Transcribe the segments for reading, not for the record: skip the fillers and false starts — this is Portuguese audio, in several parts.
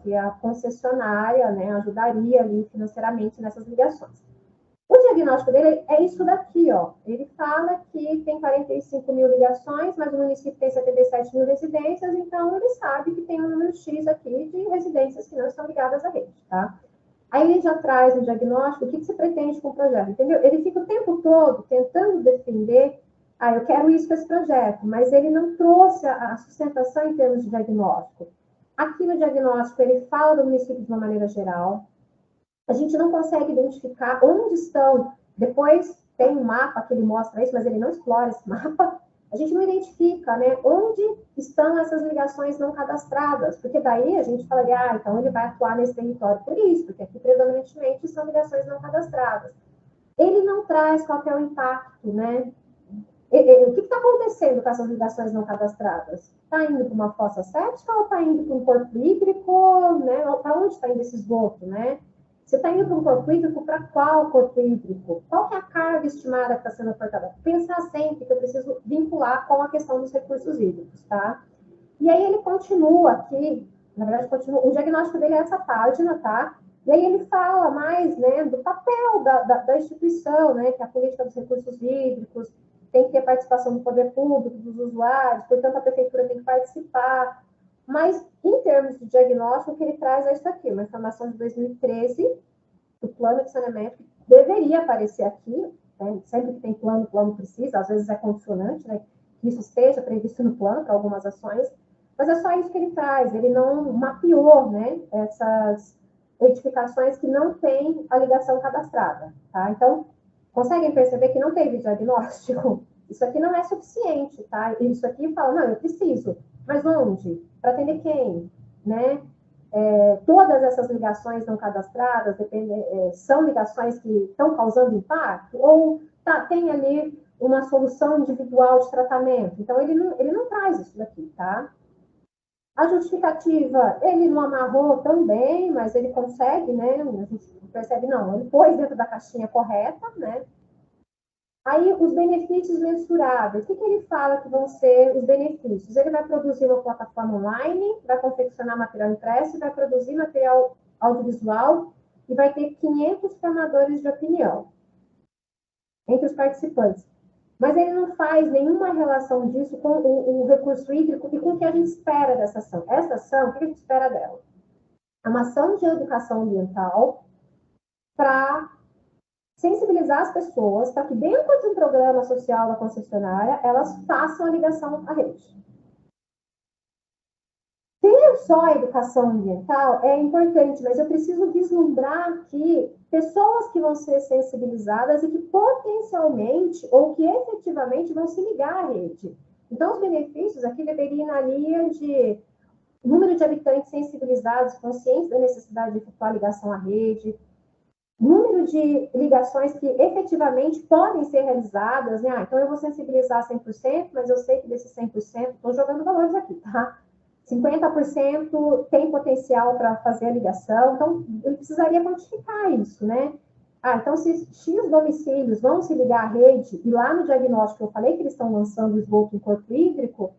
que a concessionária, né, ajudaria ali financeiramente nessas ligações. O diagnóstico dele é isso daqui, ó. Ele fala que tem 45 mil ligações, mas o município tem 77 mil residências, então ele sabe que tem um número X aqui de residências que não estão ligadas à rede, tá? Aí ele já traz no diagnóstico o que você pretende com o projeto, entendeu? Ele fica o tempo todo tentando defender, eu quero isso com esse projeto, mas ele não trouxe a sustentação em termos de diagnóstico. Aqui no diagnóstico ele fala do município de uma maneira geral, a gente não consegue identificar onde estão, depois tem um mapa que ele mostra isso, mas ele não explora esse mapa, a gente não identifica, né, onde estão essas ligações não cadastradas, porque daí a gente falaria, então ele vai atuar nesse território por isso, porque aqui predominantemente são ligações não cadastradas. Ele não traz qual é o impacto, né? O que está acontecendo com essas ligações não cadastradas? Está indo para uma fossa séptica ou está indo para um corpo hídrico, né? Para onde está indo esse esgoto, né? Você está indo para um corpo hídrico, para qual corpo hídrico? Qual que é a carga estimada que está sendo aportada? Pensar sempre que eu preciso vincular com a questão dos recursos hídricos, tá? E aí ele continua aqui, na verdade, continua, o diagnóstico dele é essa página, tá? E aí ele fala mais, né, do papel da instituição, né, que é a política dos recursos hídricos, tem que ter participação do poder público, dos usuários, portanto a prefeitura tem que participar. Mas, em termos de diagnóstico, o que ele traz é isso aqui, uma informação de 2013, do plano de saneamento, que deveria aparecer aqui, né? Sempre que tem plano, o plano precisa, às vezes é condicionante, né? Que isso esteja previsto no plano para algumas ações, mas é só isso que ele traz, ele não mapeou, né, essas edificações que não têm a ligação cadastrada, tá? Então, conseguem perceber que não teve diagnóstico? Isso aqui não é suficiente, tá? Isso aqui fala, não, eu preciso, mas onde? Para atender quem? Né? Todas essas ligações não cadastradas são ligações que estão causando impacto? Ou tem ali uma solução individual de tratamento? Então, ele não traz isso daqui, tá? A justificativa, ele não amarrou também, mas ele consegue, né? A gente percebe, não, ele pôs dentro da caixinha correta, né? Aí, os benefícios mensuráveis. O que ele fala que vão ser os benefícios? Ele vai produzir uma plataforma online, vai confeccionar material impresso, vai produzir material audiovisual e vai ter 500 formadores de opinião entre os participantes. Mas ele não faz nenhuma relação disso com o recurso hídrico e com o que a gente espera dessa ação. Essa ação, o que a gente espera dela? É uma ação de educação ambiental para sensibilizar as pessoas para que dentro de um programa social da concessionária, elas façam a ligação à rede. Ter só a educação ambiental é importante, mas eu preciso vislumbrar aqui pessoas que vão ser sensibilizadas e que potencialmente ou que efetivamente vão se ligar à rede. Então, os benefícios aqui deveriam ir na linha de número de habitantes sensibilizados, conscientes da necessidade de efetuar a ligação à rede, número de ligações que efetivamente podem ser realizadas, né? Então eu vou sensibilizar 100%, mas eu sei que desses 100%, estou jogando valores aqui, tá? 50% tem potencial para fazer a ligação, então eu precisaria quantificar isso, né? Então se X domicílios vão se ligar à rede, e lá no diagnóstico eu falei que eles estão lançando o esgoto em corpo hídrico,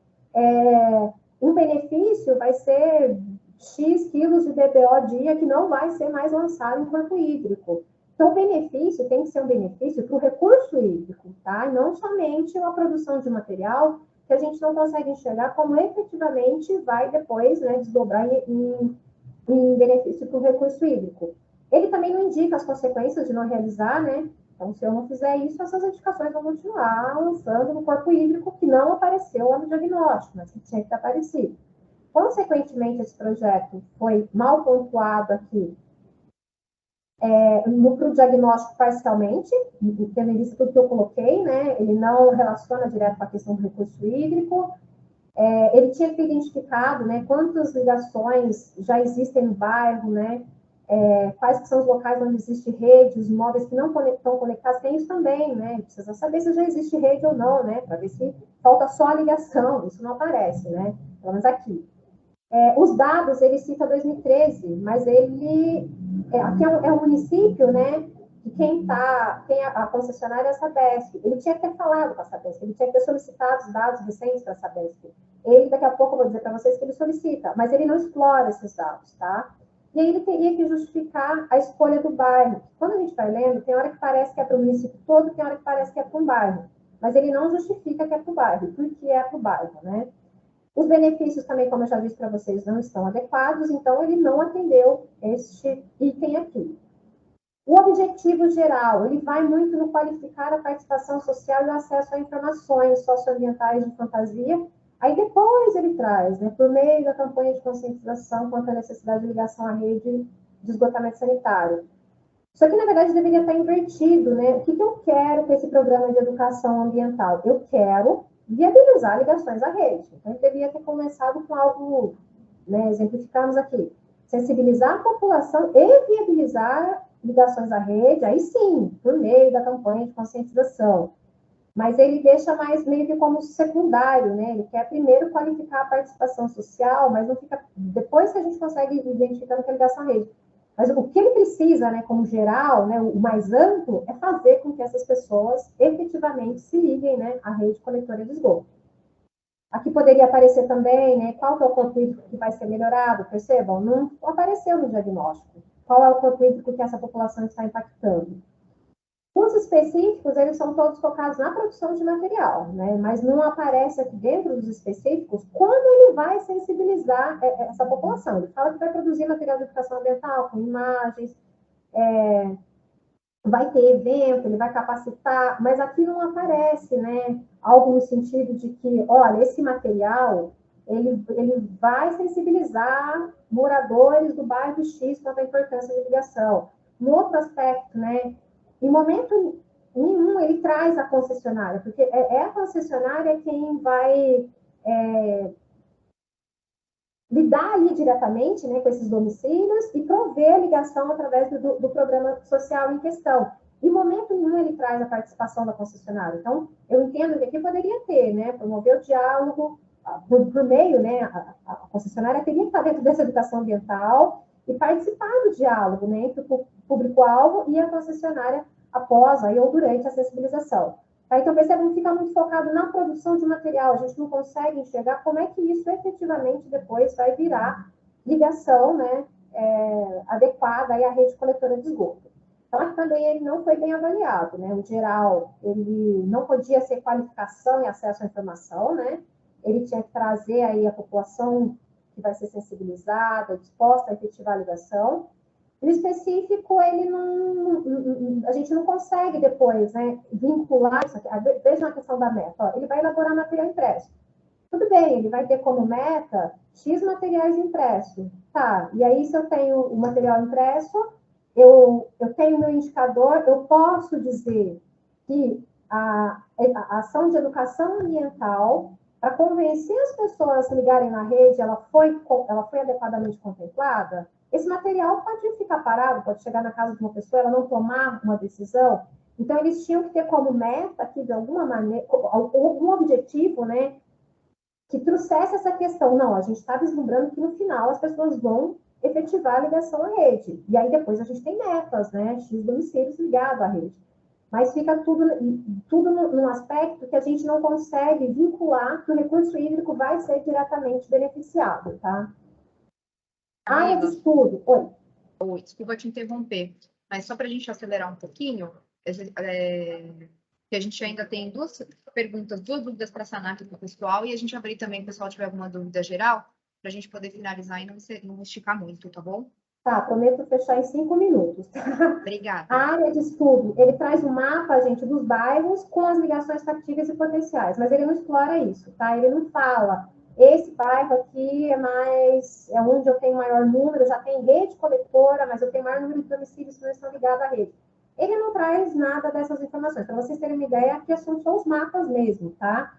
um benefício vai ser X quilos de DBO dia que não vai ser mais lançado em corpo hídrico. Então, o benefício tem que ser um benefício para o recurso hídrico, tá? Não somente a produção de material que a gente não consegue enxergar como efetivamente vai depois, né, desdobrar em benefício para o recurso hídrico. Ele também não indica as consequências de não realizar, né? Então, se eu não fizer isso, essas edificações vão continuar lançando no corpo hídrico que não apareceu lá no diagnóstico, mas que tinha que ter aparecido. Consequentemente, esse projeto foi mal pontuado aqui no diagnóstico parcialmente, tendo em vista tudo que eu coloquei, né? Ele não relaciona direto com a questão do recurso hídrico. Ele tinha que ter identificado, né, quantas ligações já existem no bairro, né? Quais que são os locais onde existe rede, os imóveis que não estão conectados, tem isso também, né? Precisa saber se já existe rede ou não, né? Para ver se falta só a ligação, isso não aparece, né? Pelo menos aqui. Os dados, ele cita 2013, mas ele... aqui é um município, né, de quem a concessionária é a Sabesp. Ele tinha que ter falado com a Sabesp, ele tinha que ter solicitado os dados recentes para a Sabesp. Ele, daqui a pouco, eu vou dizer para vocês que ele solicita, mas ele não explora esses dados, tá? E aí ele teria que justificar a escolha do bairro. Quando a gente vai lendo, tem hora que parece que é para o município todo, tem hora que parece que é para um bairro. Mas ele não justifica que é para o bairro, porque é para o bairro, né? Os benefícios também, como eu já disse para vocês, não estão adequados, então ele não atendeu este item aqui. O objetivo geral, ele vai muito no qualificar a participação social e o acesso a informações socioambientais de fantasia. Aí depois ele traz, né, por meio da campanha de conscientização quanto à necessidade de ligação à rede de esgotamento sanitário. Isso aqui, na verdade, deveria estar invertido, né? O que eu quero com esse programa de educação ambiental? Eu quero viabilizar ligações à rede. Então, ele deveria ter começado com algo, né, exemplificamos aqui, sensibilizar a população e viabilizar ligações à rede, aí sim, por meio da campanha de conscientização. Mas ele deixa mais meio que como secundário, né? Ele quer primeiro qualificar a participação social, mas não fica. Depois que a gente consegue identificar que é ligação à rede. Mas o que ele precisa, né, como geral, né, o mais amplo, é fazer com que essas pessoas efetivamente se liguem, né, à rede coletora de esgoto. Aqui poderia aparecer também, né, qual que é o corpo hídrico que vai ser melhorado, percebam? Não apareceu no diagnóstico. Qual é o corpo hídrico que essa população está impactando? Os específicos, eles são todos focados na produção de material, né? Mas não aparece aqui dentro dos específicos como ele vai sensibilizar essa população. Ele fala que vai produzir material de educação ambiental, com imagens, vai ter evento, ele vai capacitar, mas aqui não aparece, né? Algo no sentido de que, olha, esse material, ele vai sensibilizar moradores do bairro X quanto à importância da ligação. No outro aspecto, né? Em momento nenhum ele traz a concessionária, porque é a concessionária quem vai lidar ali diretamente, né, com esses domicílios e prover a ligação através do programa social em questão. Em momento nenhum ele traz a participação da concessionária. Então, eu entendo que aqui poderia ter, né, promover o diálogo por meio, né, a concessionária teria que estar dentro dessa educação ambiental e participar do diálogo, né, entre o público-alvo e a concessionária após aí, ou durante a sensibilização. Tá? Então, percebam que fica muito focado na produção de material, a gente não consegue enxergar como é que isso efetivamente depois vai virar ligação, né, adequada aí à rede coletora de esgoto. Então, aqui também ele não foi bem avaliado, né, o geral, ele não podia ser qualificação e acesso à informação, né, ele tinha que trazer aí a população que vai ser sensibilizada, disposta a efetivar a ligação. No específico, ele não, a gente não consegue depois, né, vincular isso aqui. Veja a questão da meta. Ó, ele vai elaborar material impresso. Tudo bem, ele vai ter como meta X materiais impressos. Tá, e aí se eu tenho o material impresso, eu tenho meu indicador, eu posso dizer que a ação de educação ambiental, para convencer as pessoas a se ligarem na rede, ela foi adequadamente contemplada? Esse material pode ficar parado, pode chegar na casa de uma pessoa, ela não tomar uma decisão. Então, eles tinham que ter como meta aqui, de alguma maneira, algum objetivo, né, que trouxesse essa questão. Não, a gente está vislumbrando que no final as pessoas vão efetivar a ligação à rede. E aí depois a gente tem metas, né, X domicílios ligados à rede. Mas fica tudo num aspecto que a gente não consegue vincular que o recurso hídrico vai ser diretamente beneficiado, tá? Área de estudo. Oi, desculpa te interromper, mas só para a gente acelerar um pouquinho, que a gente ainda tem duas dúvidas para sanar aqui para o pessoal, e a gente abrir também, se o pessoal tiver alguma dúvida geral, para a gente poder finalizar e não esticar muito, tá bom? Tá, prometo fechar em 5 minutos. Obrigada. A área de estudo, ele traz um mapa, gente, dos bairros com as ligações factíveis e potenciais, mas ele não explora isso, tá? Ele não fala, esse bairro aqui é onde eu tenho maior número, já tem rede coletora, mas eu tenho maior número de domicílios que não estão ligados à rede. Ele não traz nada dessas informações. Para vocês terem uma ideia, aqui são só os mapas mesmo, tá?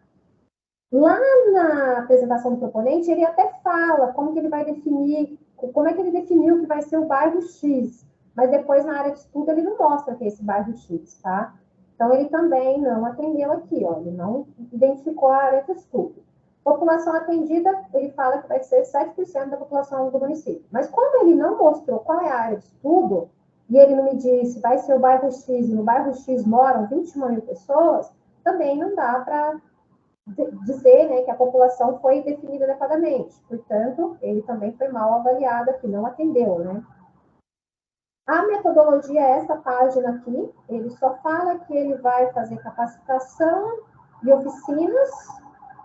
Lá na apresentação do proponente, ele até fala como que ele vai definir, como é que ele definiu que vai ser o bairro X, mas depois na área de estudo ele não mostra que é esse bairro X, tá? Então, ele também não atendeu aqui, ó, ele não identificou a área de estudo. População atendida, ele fala que vai ser 7% da população do município. Mas como ele não mostrou qual é a área de estudo, e ele não me disse, vai ser o bairro X, e no bairro X moram 21 mil pessoas, também não dá para dizer, né, que a população foi definida adequadamente. Portanto, ele também foi mal avaliado aqui, não atendeu, né? A metodologia é essa página aqui, ele só fala que ele vai fazer capacitação e oficinas,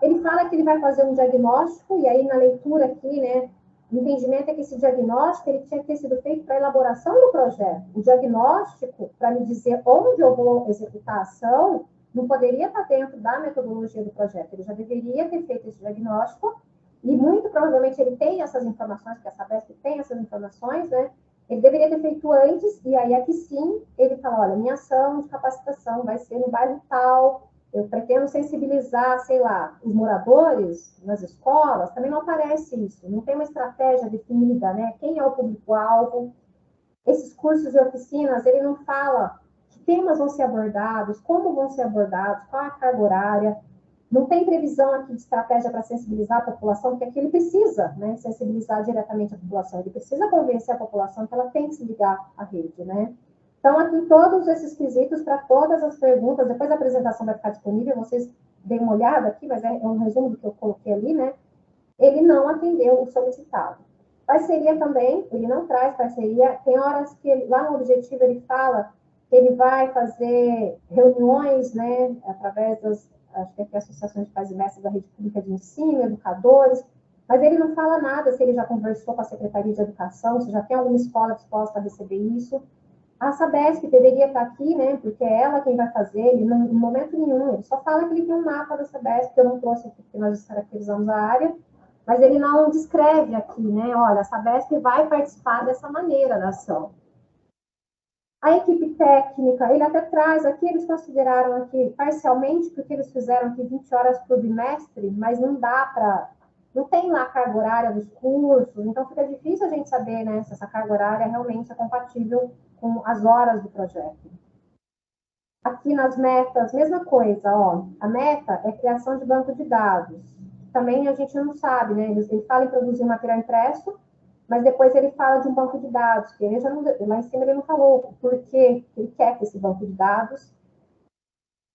ele fala que ele vai fazer um diagnóstico, e aí na leitura aqui, né, o entendimento é que esse diagnóstico ele tinha que ter sido feito para a elaboração do projeto. O diagnóstico, para me dizer onde eu vou executar a ação, não poderia estar dentro da metodologia do projeto. Ele já deveria ter feito esse diagnóstico, e muito provavelmente ele tem essas informações, porque a Sabesp tem essas informações, né? Ele deveria ter feito antes, e aí aqui sim, ele fala, olha, minha ação de capacitação vai ser no bairro tal, eu pretendo sensibilizar, sei lá, os moradores nas escolas, também não aparece isso, não tem uma estratégia definida, né? Quem é o público-alvo? Esses cursos e oficinas, ele não fala que temas vão ser abordados, como vão ser abordados, qual a carga horária, não tem previsão aqui de estratégia para sensibilizar a população, porque aqui ele precisa, né, sensibilizar diretamente a população, ele precisa convencer a população que ela tem que se ligar à rede, né? Então, aqui todos esses quesitos para todas as perguntas, depois a apresentação vai ficar disponível, vocês deem uma olhada aqui, mas é um resumo do que eu coloquei ali, né? Ele não atendeu o solicitado. Parceria também, ele não traz parceria, tem horas que ele, lá no objetivo ele fala que ele vai fazer reuniões, né, através das, acho que aqui associações de pais e mestres da rede pública de ensino, educadores, mas ele não fala nada se ele já conversou com a Secretaria de Educação, se já tem alguma escola disposta a receber isso. A Sabesp deveria estar aqui, né, porque é ela quem vai fazer, ele não, em momento nenhum, ele só fala que ele tem um mapa da Sabesp, que eu não trouxe aqui porque nós descaracterizamos a área, mas ele não descreve aqui, né, olha, a Sabesp vai participar dessa maneira da ação. A equipe técnica, ele até traz aqui, eles consideraram aqui parcialmente, porque eles fizeram aqui 20 horas por bimestre, mas não dá para, não tem lá a carga horária dos cursos, então fica difícil a gente saber, né, se essa carga horária realmente é compatível com as horas do projeto. Aqui nas metas, mesma coisa, ó, a meta é criação de banco de dados. Também a gente não sabe, né, ele fala em produzir material impresso, mas depois ele fala de um banco de dados, que ele já não, lá em cima ele não falou por que ele quer que esse banco de dados.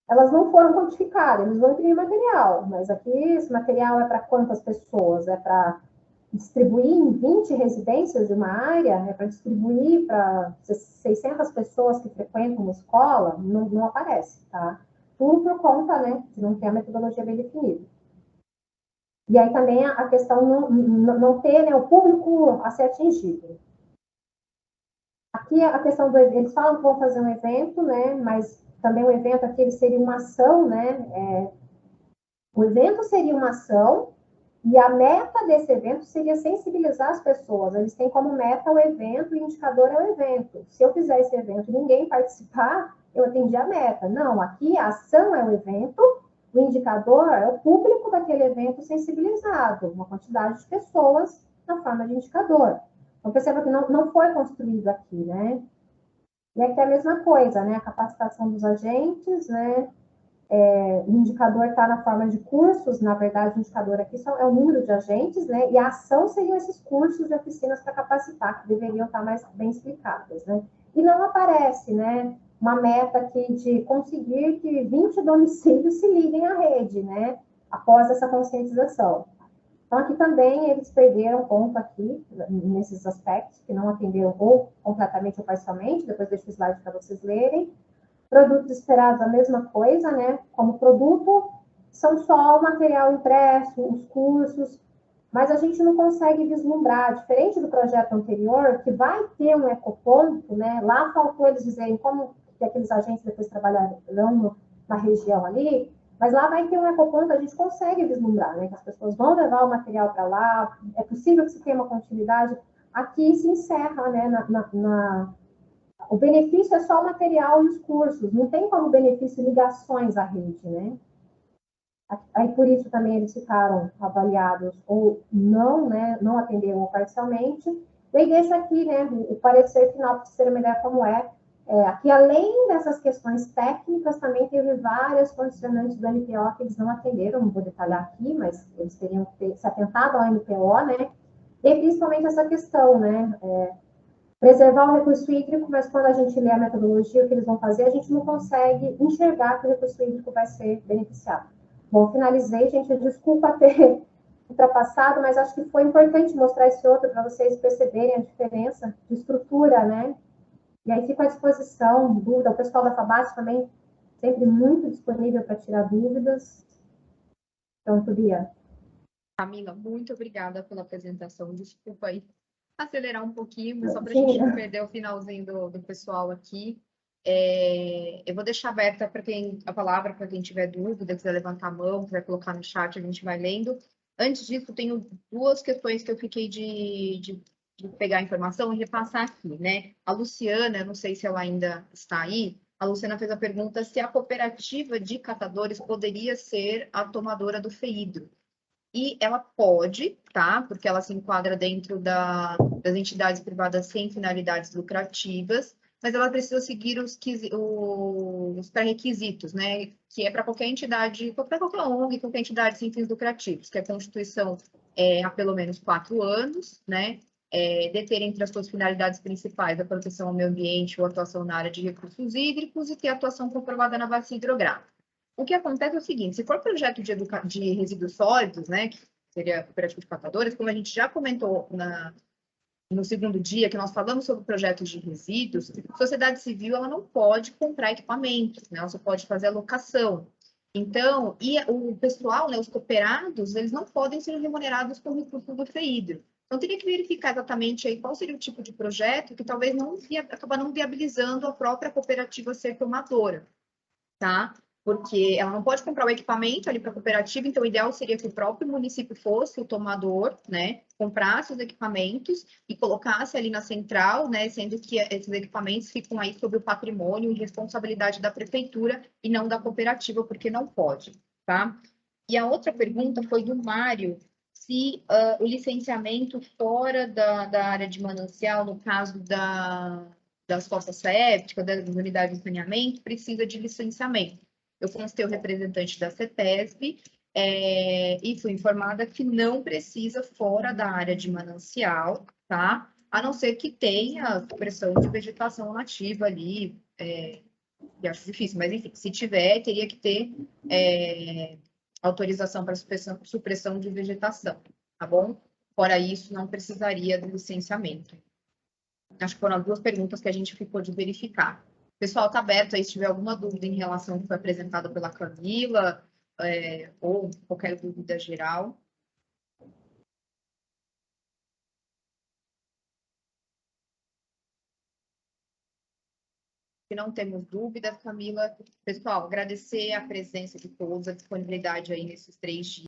Elas não foram quantificadas, eles vão imprimir material, mas aqui esse material é para quantas pessoas? É para distribuir em 20 residências de uma área? É para distribuir para 600 pessoas que frequentam uma escola? Não, não aparece, tá? Tudo por conta, né, de não ter a metodologia bem definida. E aí também a questão não ter, né, o público a ser atingido. Aqui a questão do evento, eles falam que vão fazer um evento, né, mas também o evento aqui ele seria uma ação, né, o evento seria uma ação e a meta desse evento seria sensibilizar as pessoas. Eles têm como meta o evento e o indicador é o evento. Se eu fizer esse evento e ninguém participar, eu atendi a meta. Não, aqui a ação é o evento, o indicador é o público daquele evento sensibilizado, uma quantidade de pessoas na forma de indicador. Então, perceba que não foi construído aqui, né? E aqui é a mesma coisa, né? A capacitação dos agentes, né? O indicador está na forma de cursos, na verdade, o indicador aqui é o número de agentes, né? E a ação seriam esses cursos e oficinas para capacitar, que deveriam estar mais bem explicadas, né? E não aparece, né? Uma meta aqui de conseguir que 20 domicílios se liguem à rede, né? Após essa conscientização. Então, aqui também eles perderam ponto aqui, nesses aspectos, que não atenderam ou completamente ou parcialmente, depois deixo o slide para vocês lerem. Produtos esperados, a mesma coisa, né? Como produto, são só o material impresso, os cursos, mas a gente não consegue vislumbrar, diferente do projeto anterior, que vai ter um ecoponto, né? Lá faltou eles dizerem como que aqueles agentes depois trabalharão na região ali, mas lá vai ter um ecoponto, a gente consegue vislumbrar, né? Que as pessoas vão levar o material para lá, é possível que se tenha uma continuidade. Aqui se encerra, né? O benefício é só o material e os cursos, não tem como benefício ligações à rede, né? Aí por isso também eles ficaram avaliados ou não, né? Não atenderam parcialmente. E aí deixo aqui, né? O parecer final para vocês terem uma ideia como é. Aqui, além dessas questões técnicas, também teve várias condicionantes do MPO que eles não atenderam, não vou detalhar aqui, mas eles teriam que ter se atentado ao MPO, né? E principalmente essa questão, né? preservar o recurso hídrico, mas quando a gente lê a metodologia, o que eles vão fazer, a gente não consegue enxergar que o recurso hídrico vai ser beneficiado. Bom, finalizei, gente, desculpa ter ultrapassado, mas acho que foi importante mostrar esse outro para vocês perceberem a diferença de estrutura, né? E aí fico à disposição, dúvida, o pessoal da FABAT também sempre muito disponível para tirar dúvidas. Pronto, Bia. Camila, muito obrigada pela apresentação. Desculpa aí acelerar um pouquinho, mas só para a gente não perder o finalzinho do pessoal aqui. Eu vou deixar aberta a palavra para quem tiver dúvida, quiser levantar a mão, quiser colocar no chat, a gente vai lendo. Antes disso, tenho duas questões que eu fiquei de pegar a informação e repassar aqui, né? A Luciana, eu não sei se ela ainda está aí, a Luciana fez a pergunta se a cooperativa de catadores poderia ser a tomadora do FEIDRO. E ela pode, tá? Porque ela se enquadra dentro das entidades privadas sem finalidades lucrativas, mas ela precisa seguir os pré-requisitos, né? Que é para qualquer entidade, para qualquer ONG, qualquer entidade sem fins lucrativos, que a Constituição há pelo menos 4 anos, né? Deter entre as suas finalidades principais a proteção ao meio ambiente ou atuação na área de recursos hídricos e ter atuação comprovada na bacia hidrográfica. O que acontece é o seguinte, se for projeto de resíduos sólidos, né, que seria cooperativo de catadores, como a gente já comentou no segundo dia, que nós falamos sobre projetos de resíduos, a sociedade civil ela não pode comprar equipamentos, né, ela só pode fazer alocação. Então, e o pessoal, né, os cooperados, eles não podem ser remunerados com recursos do FEIDRO. Então, teria que verificar exatamente aí qual seria o tipo de projeto que talvez acaba não viabilizando a própria cooperativa ser tomadora, tá? Porque ela não pode comprar o equipamento ali para a cooperativa, então o ideal seria que o próprio município fosse o tomador, né, comprasse os equipamentos e colocasse ali na central, né, sendo que esses equipamentos ficam aí sob o patrimônio e responsabilidade da prefeitura e não da cooperativa, porque não pode, tá? E a outra pergunta foi do Mário, se o licenciamento fora da área de manancial, no caso das fossas sépticas, das unidades de saneamento, precisa de licenciamento. Eu consultei o representante da CETESB e fui informada que não precisa fora da área de manancial, tá? A não ser que tenha supressão de vegetação nativa ali, que acho difícil, mas enfim, se tiver, teria que ter autorização para supressão de vegetação, tá bom? Fora isso, não precisaria do licenciamento. Acho que foram as duas perguntas que a gente ficou de verificar. O pessoal está aberto aí, se tiver alguma dúvida em relação ao que foi apresentado pela Camila, ou qualquer dúvida geral. Se não temos dúvidas, Camila, pessoal, agradecer a presença de todos, a disponibilidade aí nesses 3 dias.